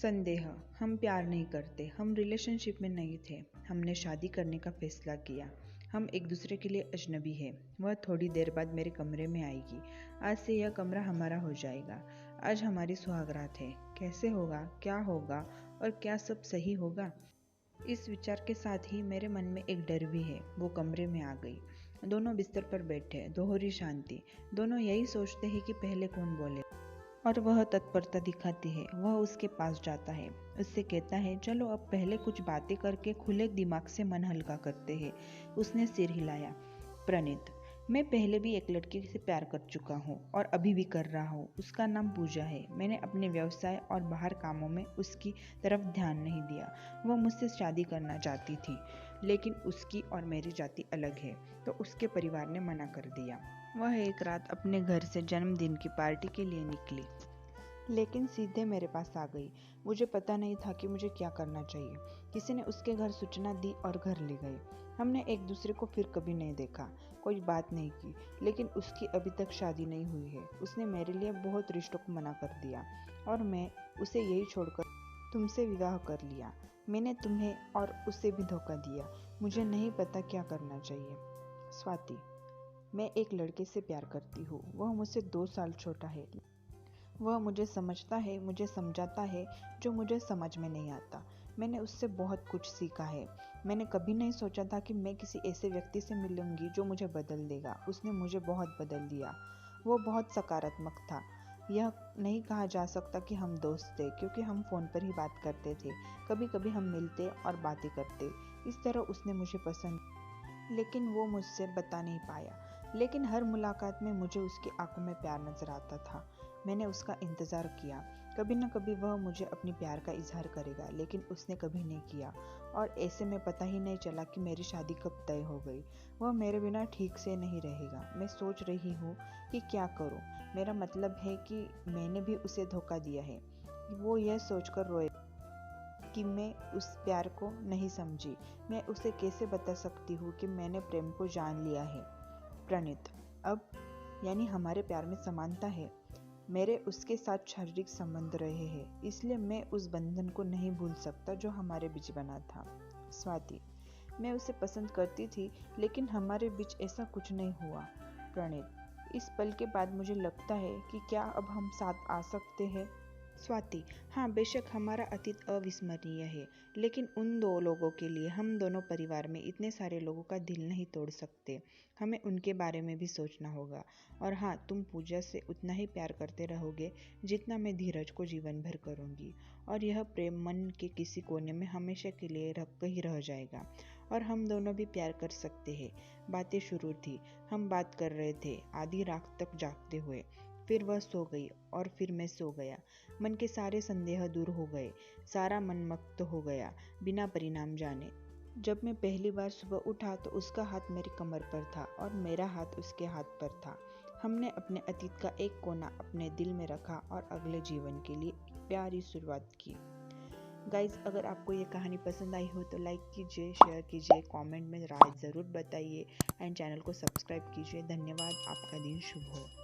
संदेह। हम प्यार नहीं करते, हम रिलेशनशिप में नहीं थे। हमने शादी करने का फैसला किया। हम एक दूसरे के लिए अजनबी हैं। वह थोड़ी देर बाद मेरे कमरे में आएगी। आज से यह कमरा हमारा हो जाएगा। आज हमारी सुहागरात है। कैसे होगा, क्या होगा और क्या सब सही होगा? इस विचार के साथ ही मेरे मन में एक डर भी है। वो कमरे में आ गई। दोनों बिस्तर पर बैठे, दोहरी शांति। दोनों यही सोचते हैं कि पहले कौन बोले, और वह तत्परता दिखाती है। वह उसके पास जाता है, उससे कहता है, चलो अब पहले कुछ बातें करके खुले दिमाग से मन हल्का करते हैं। उसने सिर हिलाया। प्रणीत, मैं पहले भी एक लड़की से प्यार कर चुका हूँ और अभी भी कर रहा हूँ। उसका नाम पूजा है। मैंने अपने व्यवसाय और बाहर कामों में उसकी तरफ ध्यान नहीं दिया। वह मुझसे शादी करना चाहती थी, लेकिन उसकी और मेरी जाति अलग है, तो उसके परिवार ने मना कर दिया। वह एक रात अपने घर से जन्मदिन की पार्टी के लिए निकली, लेकिन सीधे मेरे पास आ गई। मुझे पता नहीं था कि मुझे क्या करना चाहिए। किसी ने उसके घर सूचना दी और घर ले गए। हमने एक दूसरे को फिर कभी नहीं देखा, कोई बात नहीं की, लेकिन उसकी अभी तक शादी नहीं हुई है। उसने मेरे लिए बहुत रिश्तों को मना कर दिया और मैं उसे यही छोड़कर तुमसे विवाह कर लिया। मैंने तुम्हें और उसे भी धोखा दिया। मुझे नहीं पता क्या करना चाहिए। स्वाति, मैं एक लड़के से प्यार करती हूँ। वह मुझसे 2 साल छोटा है। वह मुझे समझता है, मुझे समझाता है जो मुझे समझ में नहीं आता। मैंने उससे बहुत कुछ सीखा है। मैंने कभी नहीं सोचा था कि मैं किसी ऐसे व्यक्ति से मिलूंगी जो मुझे बदल देगा। उसने मुझे बहुत बदल दिया। वो बहुत सकारात्मक था। यह नहीं कहा जा सकता कि हम दोस्त थे, क्योंकि हम फ़ोन पर ही बात करते थे। कभी कभी हम मिलते और बातें करते। इस तरह उसने मुझे पसंद, लेकिन वो मुझसे बता नहीं पाया। लेकिन हर मुलाकात में मुझे उसकी आंखों में प्यार नजर आता था। मैंने उसका इंतज़ार किया। कभी न कभी वह मुझे अपनी प्यार का इजहार करेगा, लेकिन उसने कभी नहीं किया। और ऐसे में पता ही नहीं चला कि मेरी शादी कब तय हो गई। वह मेरे बिना ठीक से नहीं रहेगा। मैं सोच रही हूँ कि क्या करूँ। मेरा मतलब है कि मैंने भी उसे धोखा दिया है। वो यह सोचकर रोए कि मैं उस प्यार को नहीं समझी। मैं उसे कैसे बता सकती हूँ कि मैंने प्रेम को जान लिया है। प्रणीत, अब यानी हमारे प्यार में समानता है। मेरे उसके साथ शारीरिक संबंध रहे हैं, इसलिए मैं उस बंधन को नहीं भूल सकता जो हमारे बीच बना था। स्वाति, मैं उसे पसंद करती थी, लेकिन हमारे बीच ऐसा कुछ नहीं हुआ। प्रणीत, इस पल के बाद मुझे लगता है कि क्या अब हम साथ आ सकते हैं? स्वाति, हाँ बेशक हमारा अतीत अविस्मरणीय है, लेकिन उन 2 लोगों के लिए हम दोनों परिवार में इतने सारे लोगों का दिल नहीं तोड़ सकते। हमें उनके बारे में भी सोचना होगा। और हाँ, तुम पूजा से उतना ही प्यार करते रहोगे जितना मैं धीरज को जीवन भर करूँगी। और यह प्रेम मन के किसी कोने में हमेशा के लिए ही रह जाएगा। और हम दोनों भी प्यार कर सकते हैं। बातें शुरू थी, हम बात कर रहे थे आधी रात तक जागते हुए। फिर वह सो गई और फिर मैं सो गया। मन के सारे संदेह दूर हो गए, सारा मन मुक्त हो गया, बिना परिणाम जाने। जब मैं पहली बार सुबह उठा तो उसका हाथ मेरी कमर पर था और मेरा हाथ उसके हाथ पर था। हमने अपने अतीत का एक कोना अपने दिल में रखा और अगले जीवन के लिए एक प्यारी शुरुआत की। गाइज, अगर आपको ये कहानी पसंद आई हो तो लाइक कीजिए, शेयर कीजिए, कमेंट में राय ज़रूर बताइए एंड चैनल को सब्सक्राइब कीजिए। धन्यवाद। आपका दिन शुभ हो।